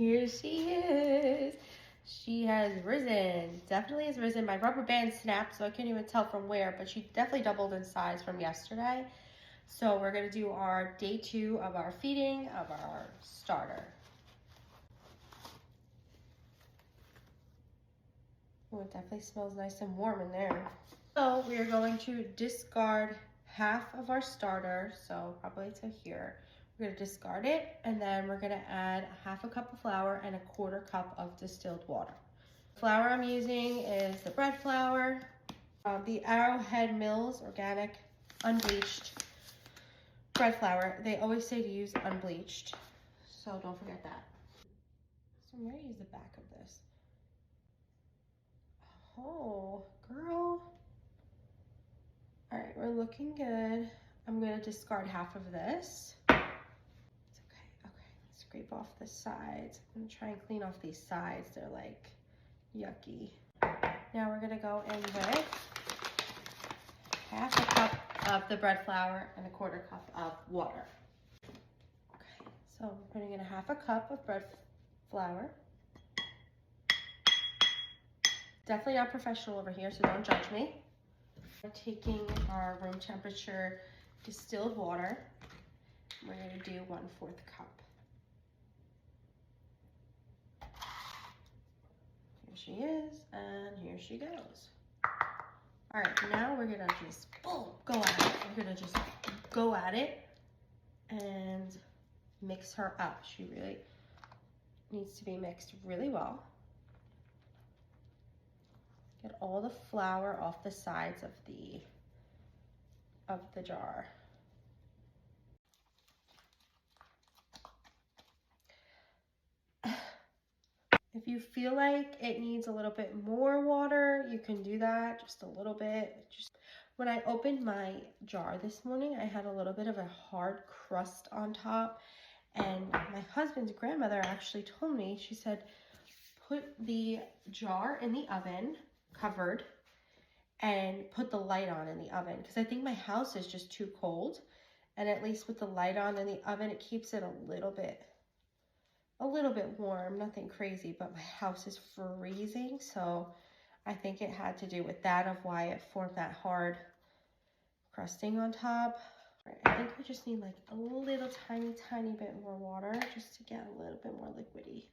Here she is. She has risen. Definitely has risen. My rubber band snapped, so I couldn't even tell from where, but she definitely doubled in size from yesterday. So we're gonna do our day 2 of our feeding of our starter. Oh, it definitely smells nice and warm in there. So we are going to discard half of our starter, so probably to here. We're gonna discard it, and then we're gonna add half a cup of flour and a quarter cup of distilled water. The flour I'm using is the bread flour, the Arrowhead Mills organic unbleached bread flour. They always say to use unbleached, so don't forget that. So I'm gonna use the back of this. Oh, girl. All right, we're looking good. I'm gonna discard half of this. It's okay, let's scrape off the sides. I'm gonna try and clean off these sides. They're like yucky. Now we're gonna go in with half a cup of the bread flour and a quarter cup of water. Okay, so we're putting in a half a cup of bread flour. Definitely not professional over here, so don't judge me. We're taking our room temperature distilled water. We're going to do 1/4 cup. Here she is, and here she goes. All right, now we're going to just go at it. We're going to just go at it and mix her up. She really needs to be mixed really well. Get all the flour off the sides of the jar. If you feel like it needs a little bit more water, you can do that, just a little bit. When I opened my jar this morning, I had a little bit of a hard crust on top, and my husband's grandmother actually told me, she said, put the jar in the oven, covered, and put the light on in the oven, because I think my house is just too cold, and at least with the light on in the oven, it keeps it a little bit warm, nothing crazy, but my house is freezing, so I think it had to do with that, of why it formed that hard crusting on top. Right, I think we just need like a little tiny bit more water just to get a little bit more liquidy.